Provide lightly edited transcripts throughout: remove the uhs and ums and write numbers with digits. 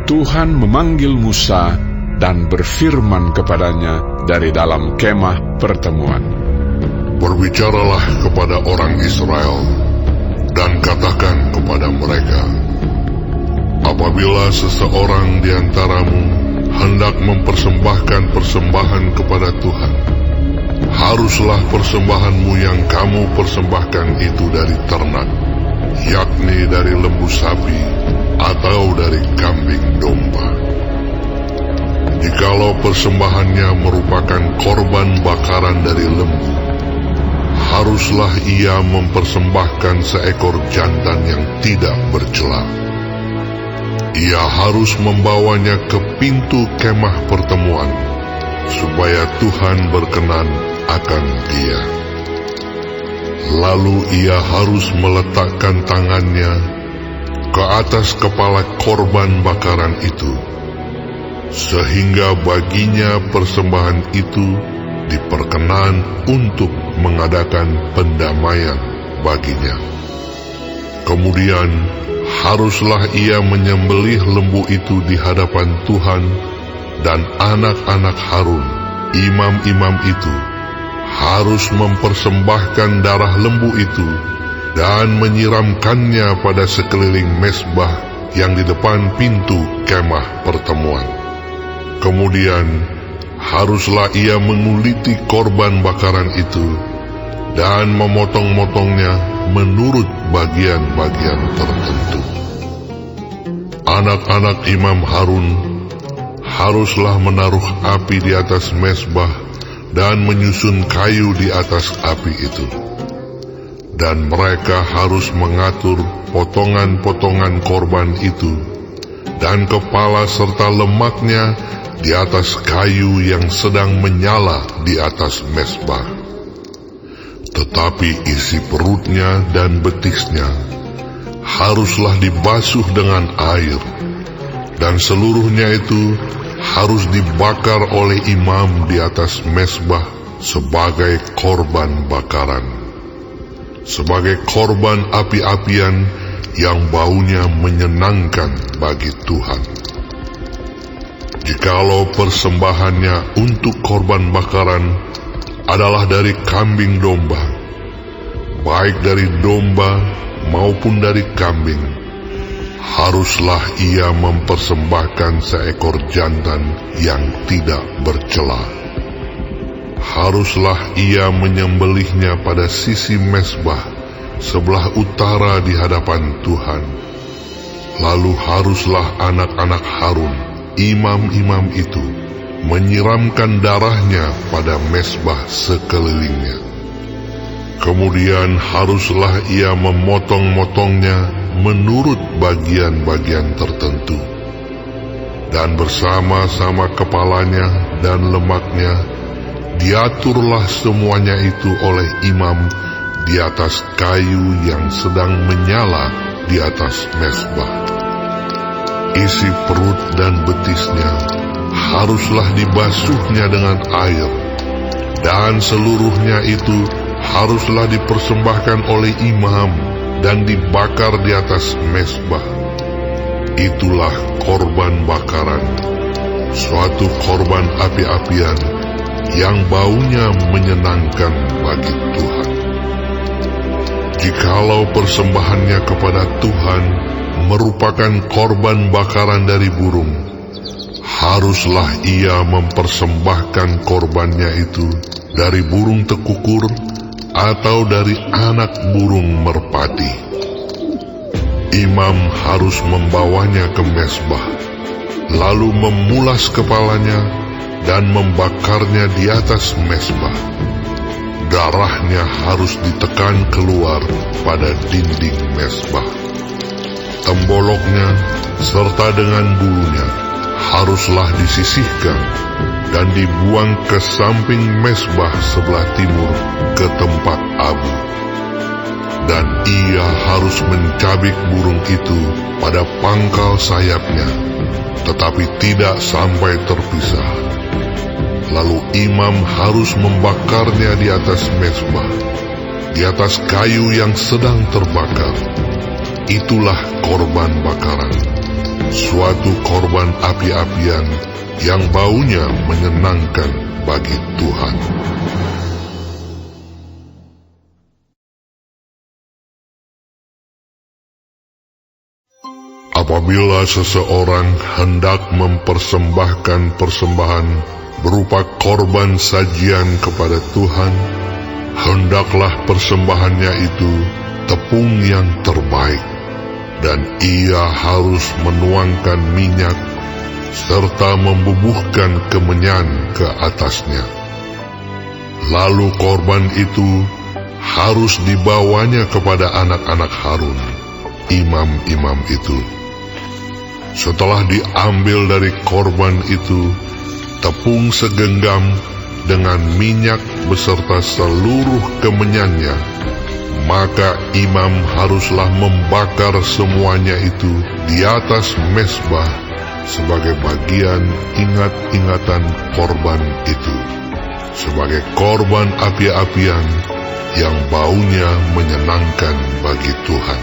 Tuhan memanggil Musa dan berfirman kepadanya dari dalam kemah pertemuan. Berbicaralah kepada orang Israel dan katakan kepada mereka, apabila seseorang di antaramu hendak mempersembahkan persembahan kepada Tuhan, haruslah persembahanmu yang kamu persembahkan itu dari ternak, yakni dari lembu sapi atau dari kambing domba. Jikalau persembahannya merupakan korban bakaran dari lembu, haruslah ia mempersembahkan seekor jantan yang tidak bercela. Ia harus membawanya ke pintu kemah pertemuan, supaya Tuhan berkenan akan dia. Lalu ia harus meletakkan tangannya ke atas kepala korban bakaran itu, sehingga baginya persembahan itu diperkenan untuk mengadakan pendamaian baginya. Kemudian haruslah ia menyembelih lembu itu di hadapan Tuhan, dan anak-anak Harun, imam-imam itu, harus mempersembahkan darah lembu itu dan menyiramkannya pada sekeliling mezbah yang di depan pintu kemah pertemuan. Kemudian haruslah ia menguliti korban bakaran itu dan memotong-motongnya menurut bagian-bagian tertentu. Anak-anak imam Harun haruslah menaruh api di atas mezbah dan menyusun kayu di atas api itu. Dan mereka harus mengatur potongan-potongan korban itu dan kepala serta lemaknya di atas kayu yang sedang menyala di atas mezbah. Tetapi isi perutnya dan betisnya haruslah dibasuh dengan air, dan seluruhnya itu harus dibakar oleh imam di atas mezbah sebagai korban bakaran, sebagai korban api-apian yang baunya menyenangkan bagi Tuhan. Jikalau persembahannya untuk korban bakaran adalah dari kambing domba, baik dari domba maupun dari kambing, haruslah ia mempersembahkan seekor jantan yang tidak bercela. Haruslah ia menyembelihnya pada sisi mezbah sebelah utara di hadapan Tuhan. Lalu haruslah anak-anak Harun, imam-imam itu, menyiramkan darahnya pada mezbah sekelilingnya. Kemudian haruslah ia memotong-motongnya menurut bagian-bagian tertentu, dan bersama-sama kepalanya dan lemaknya diaturlah semuanya itu oleh imam di atas kayu yang sedang menyala di atas mezbah. Isi perut dan betisnya haruslah dibasuhnya dengan air, dan seluruhnya itu haruslah dipersembahkan oleh imam dan dibakar di atas mezbah. Itulah korban bakaran, suatu korban api-apian yang baunya menyenangkan bagi Tuhan. Jikalau persembahannya kepada Tuhan merupakan korban bakaran dari burung, haruslah ia mempersembahkan korbannya itu dari burung tekukur atau dari anak burung merpati. Imam harus membawanya ke mezbah, lalu memulas kepalanya dan membakarnya di atas mezbah. Darahnya harus ditekan keluar pada dinding mezbah. Temboloknya serta dengan bulunya haruslah disisihkan dan dibuang ke samping mezbah sebelah timur ke tempat abu. Dan ia harus mencabik burung itu pada pangkal sayapnya, tetapi tidak sampai terpisah. Lalu imam harus membakarnya di atas mezbah, di atas kayu yang sedang terbakar. Itulah korban bakaran, suatu korban api-apian yang baunya menyenangkan bagi Tuhan. Apabila seseorang hendak mempersembahkan persembahan berupa korban sajian kepada Tuhan, hendaklah persembahannya itu tepung yang terbaik, dan ia harus menuangkan minyak serta membubuhkan kemenyan ke atasnya. Lalu korban itu harus dibawanya kepada anak-anak Harun, imam-imam itu. Setelah diambil dari korban itu tepung segenggam dengan minyak beserta seluruh kemenyannya, maka imam haruslah membakar semuanya itu di atas mezbah sebagai bagian ingat-ingatan korban itu, sebagai korban api-apian yang baunya menyenangkan bagi Tuhan.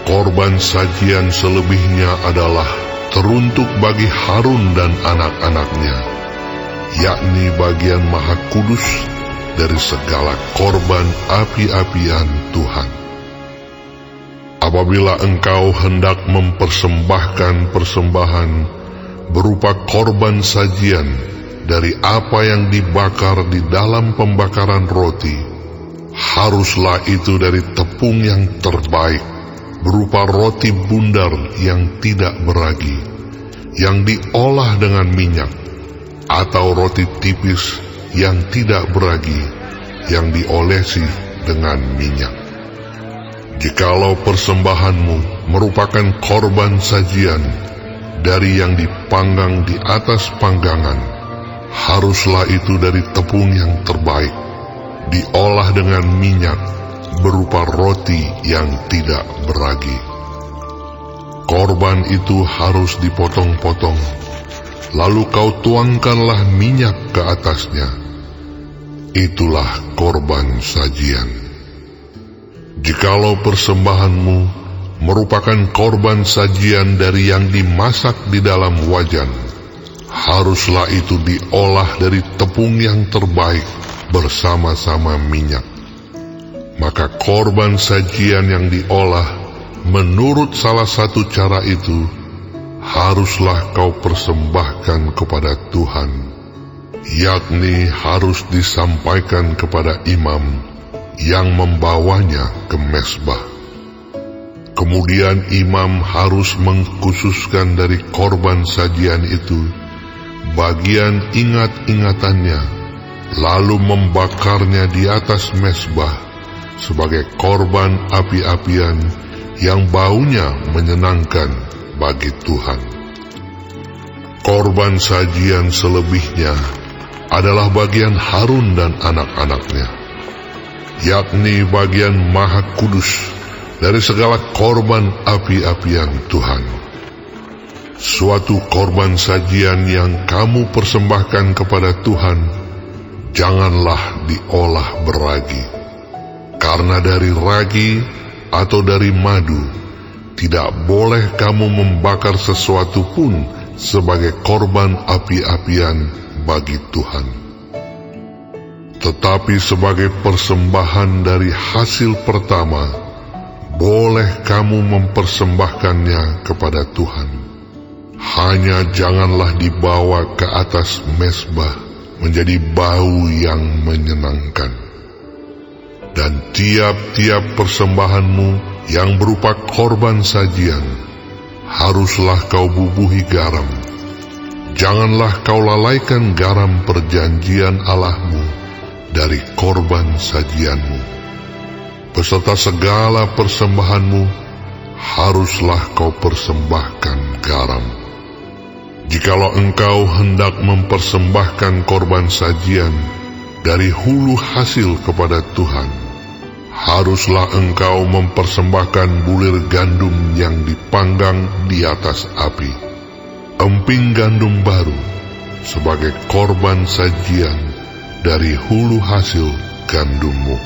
Korban sajian selebihnya adalah teruntuk bagi Harun dan anak-anaknya, yakni bagian maha kudus dari segala korban api-apian Tuhan. Apabila engkau hendak mempersembahkan persembahan berupa korban sajian dari apa yang dibakar di dalam pembakaran roti, haruslah itu dari tepung yang terbaik, berupa roti bundar yang tidak beragi, yang diolah dengan minyak, atau roti tipis yang tidak beragi, yang diolesi dengan minyak. Jikalau persembahanmu merupakan korban sajian dari yang dipanggang di atas panggangan, haruslah itu dari tepung yang terbaik, diolah dengan minyak, berupa roti yang tidak beragi. Korban itu harus dipotong-potong, lalu kau tuangkanlah minyak ke atasnya. Itulah korban sajian. Jikalau persembahanmu merupakan korban sajian dari yang dimasak di dalam wajan, haruslah itu diolah dari tepung yang terbaik bersama-sama minyak. Maka korban sajian yang diolah menurut salah satu cara itu haruslah kau persembahkan kepada Tuhan, yakni harus disampaikan kepada imam yang membawanya ke mezbah. Kemudian imam harus mengkhususkan dari korban sajian itu bagian ingat-ingatannya, lalu membakarnya di atas mezbah sebagai korban api-apian yang baunya menyenangkan bagi Tuhan. Korban sajian selebihnya adalah bagian Harun dan anak-anaknya, yakni bagian maha kudus dari segala korban api-apian Tuhan. Suatu korban sajian yang kamu persembahkan kepada Tuhan, janganlah diolah beragi, karena dari ragi atau dari madu tidak boleh kamu membakar sesuatu pun sebagai korban api-apian bagi Tuhan. Tetapi sebagai persembahan dari hasil pertama, boleh kamu mempersembahkannya kepada Tuhan. Hanya janganlah dibawa ke atas mezbah menjadi bau yang menyenangkan. Dan tiap-tiap persembahanmu yang berupa korban sajian, haruslah kau bubuhi garam. Janganlah kau lalaikan garam perjanjian Allahmu dari korban sajianmu. Beserta segala persembahanmu, haruslah kau persembahkan garam. Jikalau engkau hendak mempersembahkan korban sajian dari hulu hasil kepada Tuhan, haruslah engkau mempersembahkan bulir gandum yang dipanggang di atas api, emping gandum baru, sebagai korban sajian dari hulu hasil gandummu.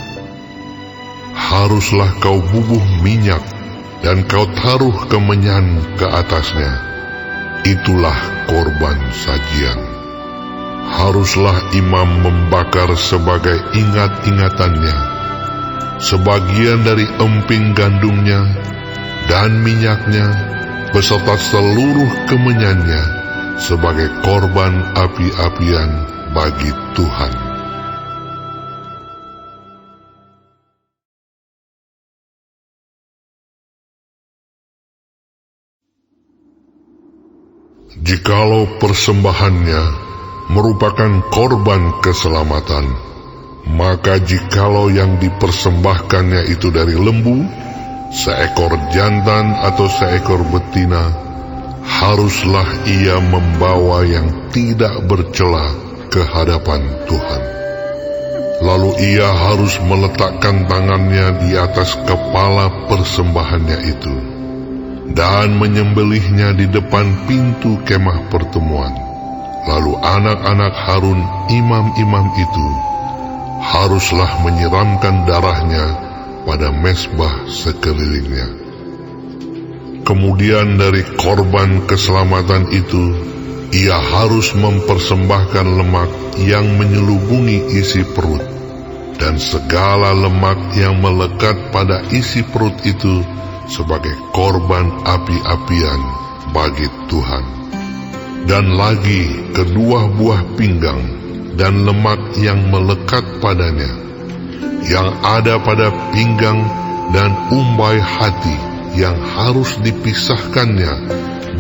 Haruslah kau bubuh minyak dan kau taruh kemenyan ke atasnya. Itulah korban sajian. Haruslah imam membakar sebagai ingat-ingatannya sebagian dari emping gandumnya dan minyaknya beserta seluruh kemenyannya sebagai korban api-apian bagi Tuhan. Jikalau persembahannya merupakan korban keselamatan, maka jikalau yang dipersembahkannya itu dari lembu, seekor jantan atau seekor betina, haruslah ia membawa yang tidak bercela ke hadapan Tuhan. Lalu ia harus meletakkan tangannya di atas kepala persembahannya itu dan menyembelihnya di depan pintu kemah pertemuan. Lalu anak-anak Harun, imam-imam itu, haruslah menyiramkan darahnya pada mezbah sekelilingnya. Kemudian dari korban keselamatan itu, ia harus mempersembahkan lemak yang menyelubungi isi perut, dan segala lemak yang melekat pada isi perut itu sebagai korban api-apian bagi Tuhan. Dan lagi kedua buah pinggang dan lemak yang melekat padanya, yang ada pada pinggang dan umbai hati yang harus dipisahkannya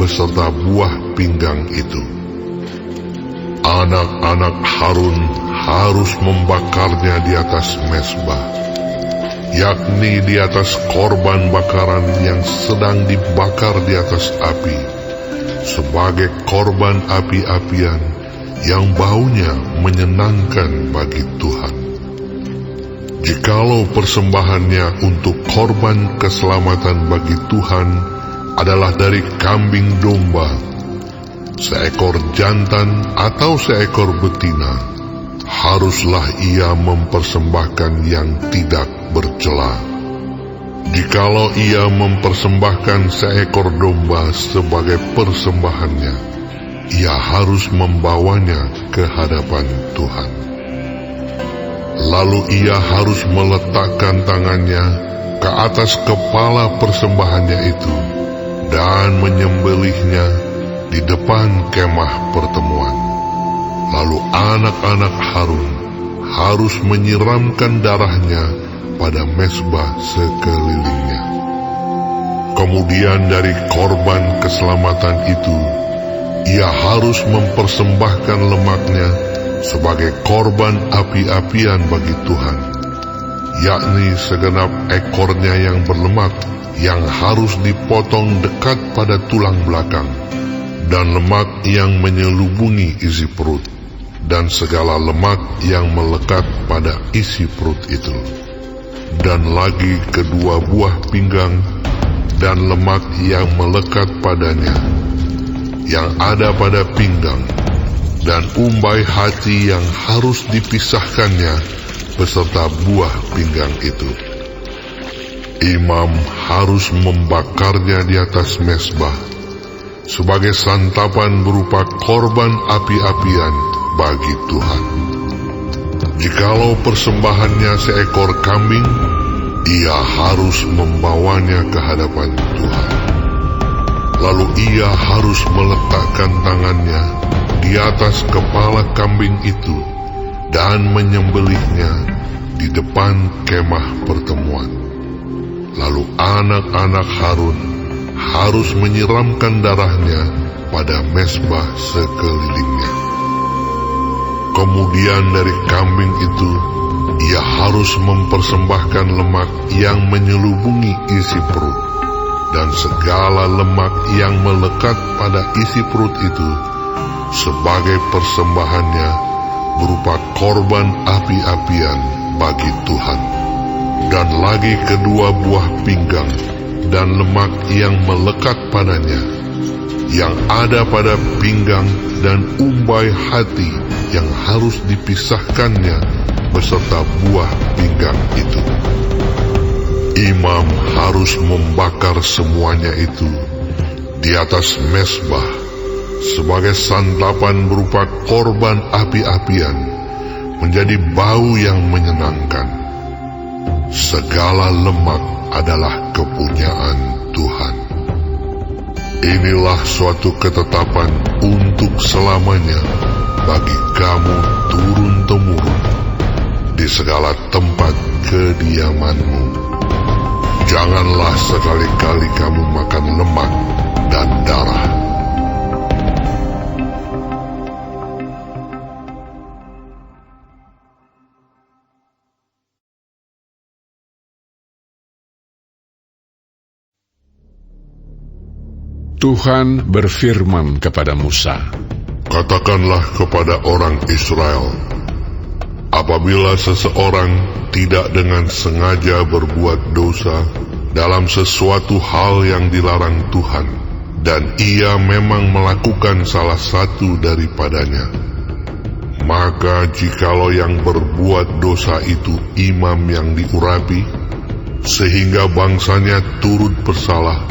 beserta buah pinggang itu. Anak-anak Harun harus membakarnya di atas mezbah, yakni di atas korban bakaran yang sedang dibakar di atas api, sebagai korban api-apian yang baunya menyenangkan bagi Tuhan. Jikalau persembahannya untuk korban keselamatan bagi Tuhan adalah dari kambing domba, seekor jantan atau seekor betina, haruslah ia mempersembahkan yang tidak bercela. Jikalau ia mempersembahkan seekor domba sebagai persembahannya, ia harus membawanya ke hadapan Tuhan. Lalu ia harus meletakkan tangannya ke atas kepala persembahannya itu dan menyembelihnya di depan kemah pertemuan. Lalu anak-anak Harun harus menyiramkan darahnya pada mezbah sekelilingnya. Kemudian dari korban keselamatan itu, ia harus mempersembahkan lemaknya sebagai korban api-apian bagi Tuhan, yakni segenap ekornya yang berlemak yang harus dipotong dekat pada tulang belakang, dan lemak yang menyelubungi isi perut, dan segala lemak yang melekat pada isi perut itu, dan lagi kedua buah pinggang dan lemak yang melekat padanya, yang ada pada pinggang, dan umbai hati yang harus dipisahkannya beserta buah pinggang itu. Imam harus membakarnya di atas mezbah sebagai santapan berupa korban api-apian bagi Tuhan. Jikalau persembahannya seekor kambing, ia harus membawanya ke hadapan Tuhan. Lalu ia harus meletakkan tangannya di atas kepala kambing itu dan menyembelihnya di depan kemah pertemuan. Lalu anak-anak Harun harus menyiramkan darahnya pada mezbah sekelilingnya. Kemudian dari kambing itu, ia harus mempersembahkan lemak yang menyelubungi isi perut, dan segala lemak yang melekat pada isi perut itu sebagai persembahannya berupa korban api-apian bagi Tuhan. Dan lagi kedua buah pinggang dan lemak yang melekat padanya, yang ada pada pinggang dan umbai hati yang harus dipisahkannya beserta buah pinggang itu. imam harus membakar semuanya itu di atas mezbah sebagai santapan berupa korban api-apian, menjadi bau yang menyenangkan. Segala lemak adalah kepunyaan Tuhan. Inilah suatu ketetapan untuk selamanya bagi kamu turun-temurun di segala tempat kediamanmu. Janganlah sekali-kali kamu makan lemak dan darah. Tuhan berfirman kepada Musa, Katakanlah kepada orang Israel, apabila seseorang tidak dengan sengaja berbuat dosa dalam sesuatu hal yang dilarang Tuhan, dan ia memang melakukan salah satu daripadanya, maka jikalau yang berbuat dosa itu imam yang diurapi, sehingga bangsanya turut bersalah,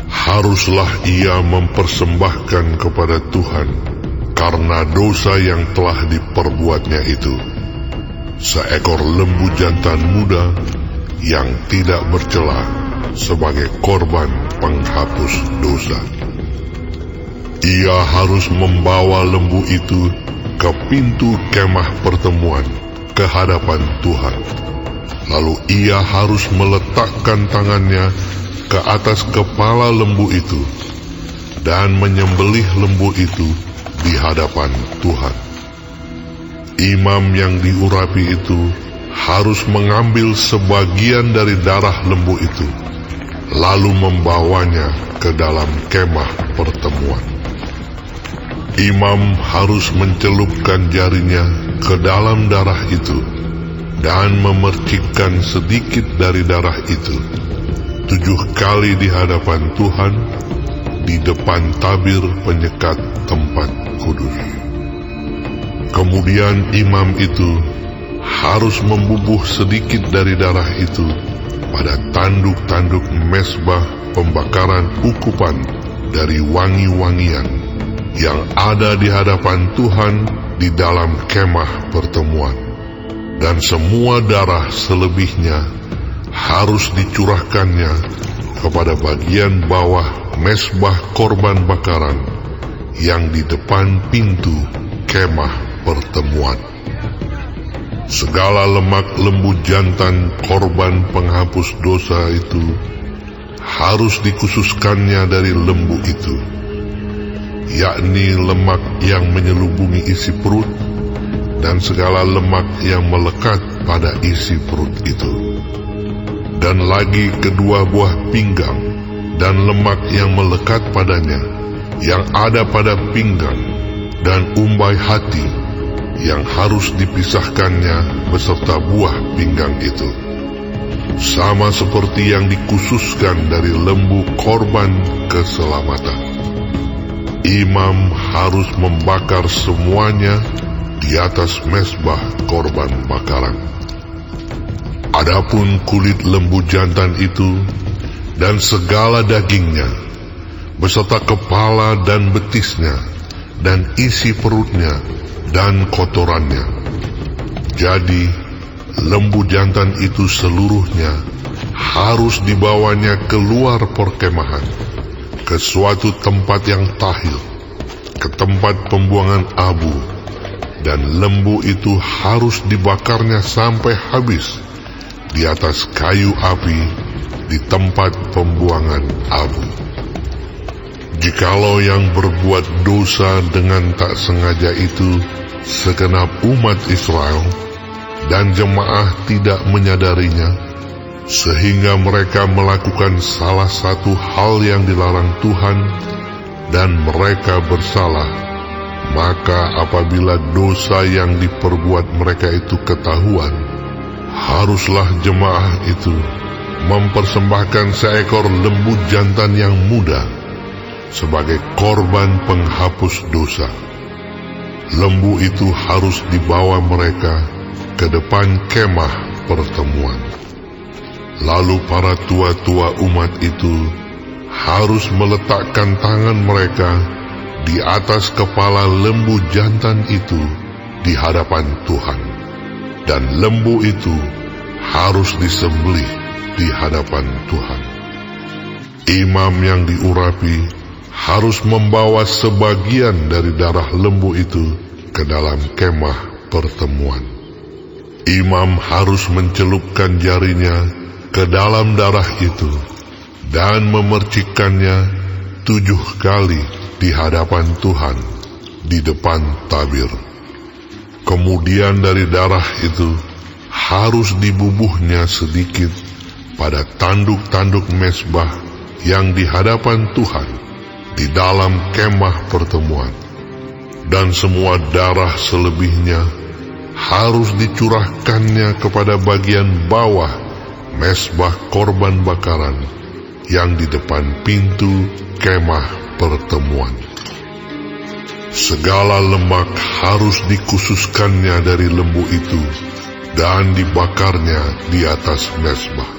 haruslah ia mempersembahkan kepada Tuhan karena dosa yang telah diperbuatnya itu seekor lembu jantan muda yang tidak bercela sebagai korban penghapus dosa. Ia harus membawa lembu itu ke pintu kemah pertemuan ke hadapan Tuhan. Lalu ia harus meletakkan tangannya ke atas kepala lembu itu dan menyembelih lembu itu di hadapan Tuhan. Imam yang diurapi itu harus mengambil sebagian dari darah lembu itu, lalu membawanya ke dalam kemah pertemuan. Imam harus mencelupkan jarinya ke dalam darah itu dan memercikkan sedikit dari darah itu 7 kali di hadapan Tuhan, di depan tabir penyekat tempat kudus. Kemudian imam itu harus membubuh sedikit dari darah itu pada tanduk-tanduk mezbah pembakaran ukupan dari wangi-wangian yang ada di hadapan Tuhan di dalam kemah pertemuan, dan semua darah selebihnya harus dicurahkannya kepada bagian bawah mezbah korban bakaran yang di depan pintu kemah pertemuan. Segala lemak lembu jantan korban penghapus dosa itu harus dikhususkannya dari lembu itu, yakni lemak yang menyelubungi isi perut dan segala lemak yang melekat pada isi perut itu, dan lagi kedua buah pinggang dan lemak yang melekat padanya yang ada pada pinggang, dan umbai hati yang harus dipisahkannya beserta buah pinggang itu, sama seperti yang dikhususkan dari lembu korban keselamatan. Imam harus membakar semuanya di atas mezbah korban bakaran. Adapun kulit lembu jantan itu dan segala dagingnya, beserta kepala dan betisnya, dan isi perutnya, dan kotorannya. Jadi, lembu jantan itu seluruhnya harus dibawanya keluar perkemahan, ke suatu tempat yang tahir, ke tempat pembuangan abu, dan lembu itu harus dibakarnya sampai habis di atas kayu api di tempat pembuangan abu. Jikalau yang berbuat dosa dengan tak sengaja itu segenap umat Israel, dan jemaah tidak menyadarinya, sehingga mereka melakukan salah satu hal yang dilarang Tuhan, dan mereka bersalah, maka apabila dosa yang diperbuat mereka itu ketahuan, haruslah jemaah itu mempersembahkan seekor lembu jantan yang muda sebagai korban penghapus dosa. Lembu itu harus dibawa mereka ke depan kemah pertemuan. Lalu para tua-tua umat itu harus meletakkan tangan mereka di atas kepala lembu jantan itu di hadapan Tuhan, dan lembu itu harus disembelih di hadapan Tuhan. Imam yang diurapi harus membawa sebagian dari darah lembu itu ke dalam kemah pertemuan. Imam harus mencelupkan jarinya ke dalam darah itu dan memercikkannya 7 kali di hadapan Tuhan di depan tabir. Kemudian dari darah itu harus dibubuhnya sedikit pada tanduk-tanduk mezbah yang di hadapan Tuhan di dalam kemah pertemuan, dan semua darah selebihnya harus dicurahkannya kepada bagian bawah mezbah korban bakaran yang di depan pintu kemah pertemuan. Segala lemak harus dikhususkannya dari lembu itu dan dibakarnya di atas mezbah.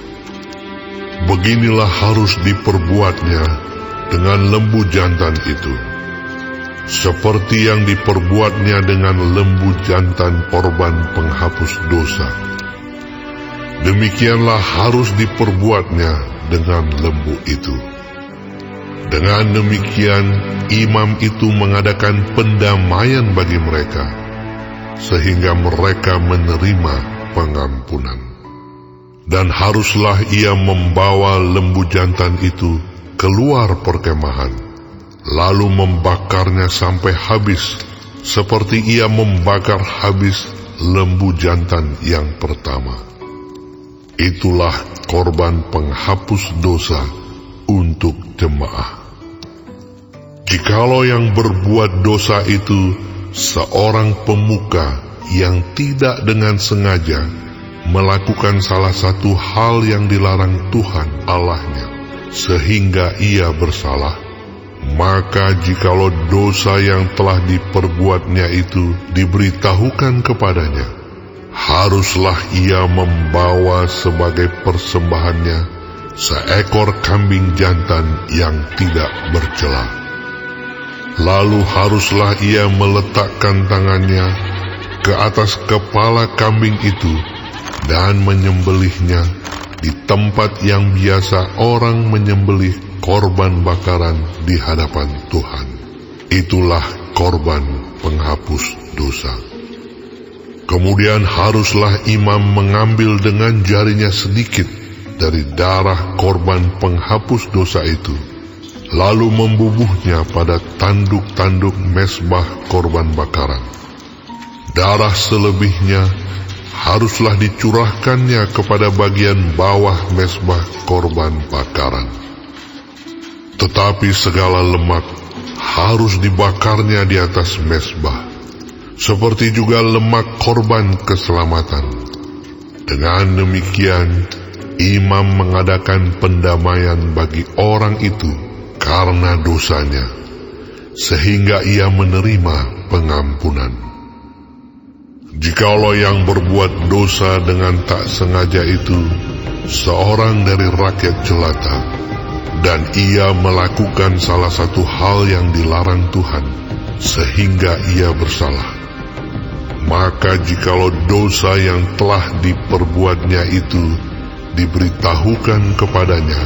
Beginilah harus diperbuatnya dengan lembu jantan itu, seperti yang diperbuatnya dengan lembu jantan korban penghapus dosa. Demikianlah harus diperbuatnya dengan lembu itu. Dengan demikian, imam itu mengadakan pendamaian bagi mereka, sehingga mereka menerima pengampunan. Dan haruslah ia membawa lembu jantan itu keluar perkemahan, lalu membakarnya sampai habis, seperti ia membakar habis lembu jantan yang pertama. Itulah korban penghapus dosa untuk jemaah. Jikalau yang berbuat dosa itu seorang pemuka yang tidak dengan sengaja melakukan salah satu hal yang dilarang Tuhan Allahnya, sehingga ia bersalah, maka jikalau dosa yang telah diperbuatnya itu diberitahukan kepadanya, haruslah ia membawa sebagai persembahannya seekor kambing jantan yang tidak bercela. Lalu haruslah ia meletakkan tangannya ke atas kepala kambing itu dan menyembelihnya di tempat yang biasa orang menyembelih korban bakaran di hadapan Tuhan. Itulah korban penghapus dosa. Kemudian haruslah imam mengambil dengan jarinya sedikit dari darah korban penghapus dosa itu, lalu membubuhnya pada tanduk-tanduk mezbah korban bakaran. Darah selebihnya haruslah dicurahkannya kepada bagian bawah mezbah korban bakaran. Tetapi segala lemak harus dibakarnya di atas mezbah, seperti juga lemak korban keselamatan. Dengan demikian, imam mengadakan pendamaian bagi orang itu karena dosanya, sehingga ia menerima pengampunan. Jikalau yang berbuat dosa dengan tak sengaja itu seorang dari rakyat jelata, dan ia melakukan salah satu hal yang dilarang Tuhan, sehingga ia bersalah, maka jikalau dosa yang telah diperbuatnya itu diberitahukan kepadanya,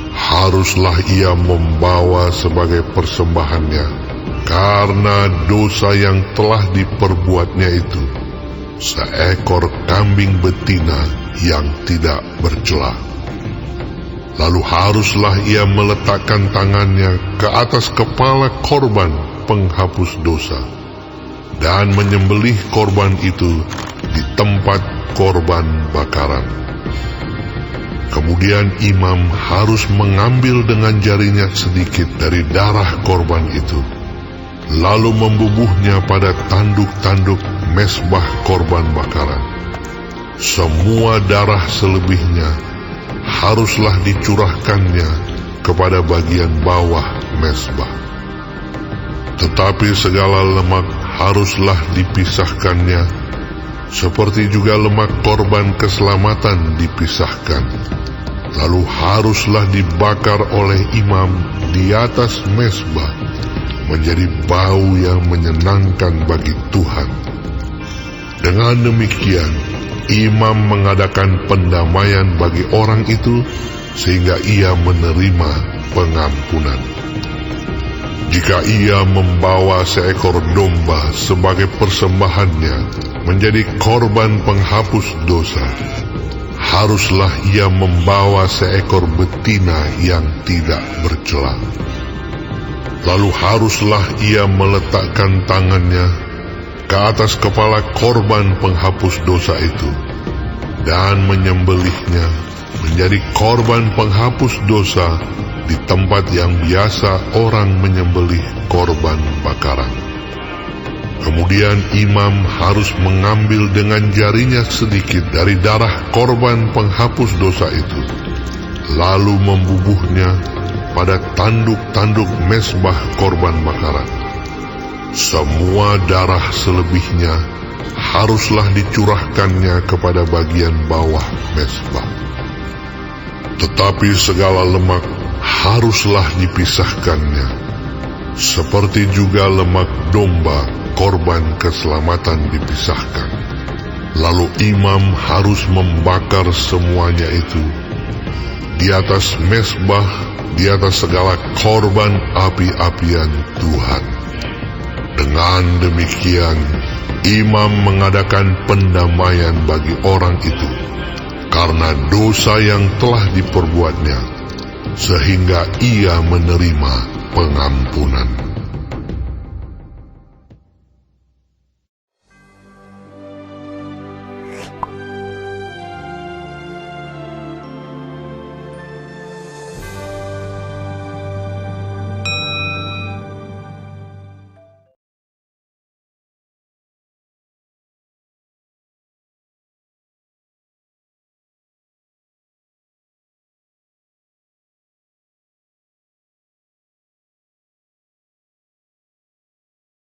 haruslah ia membawa sebagai persembahannya karena dosa yang telah diperbuatnya itu seekor kambing betina yang tidak bercela. Lalu haruslah ia meletakkan tangannya ke atas kepala korban penghapus dosa dan menyembelih korban itu di tempat korban bakaran. Kemudian imam harus mengambil dengan jarinya sedikit dari darah korban itu, lalu membubuhnya pada tanduk-tanduk mezbah korban bakaran. Semua darah selebihnya haruslah dicurahkannya kepada bagian bawah mezbah. Tetapi segala lemak haruslah dipisahkannya, seperti juga lemak korban keselamatan dipisahkan. lalu haruslah dibakar oleh imam di atas mezbah menjadi bau yang menyenangkan bagi Tuhan. Dengan demikian, imam mengadakan pendamaian bagi orang itu sehingga ia menerima pengampunan. Jika ia membawa seekor domba sebagai persembahannya menjadi korban penghapus dosa, haruslah ia membawa seekor betina yang tidak bercela. Lalu haruslah ia meletakkan tangannya ke atas kepala korban penghapus dosa itu dan menyembelihnya menjadi korban penghapus dosa di tempat yang biasa orang menyembelih korban bakaran. Kemudian imam harus mengambil dengan jarinya sedikit dari darah korban penghapus dosa itu, lalu membubuhnya pada tanduk-tanduk mezbah korban bakaran. Semua darah selebihnya haruslah dicurahkannya kepada bagian bawah mezbah. Tetapi segala lemak haruslah dipisahkannya, seperti juga lemak domba korban keselamatan dipisahkan. Lalu imam harus membakar semuanya itu di atas mezbah, di atas segala korban api-apian Tuhan. Dengan demikian, imam mengadakan pendamaian bagi orang itu karena dosa yang telah diperbuatnya, sehingga ia menerima pengampunan.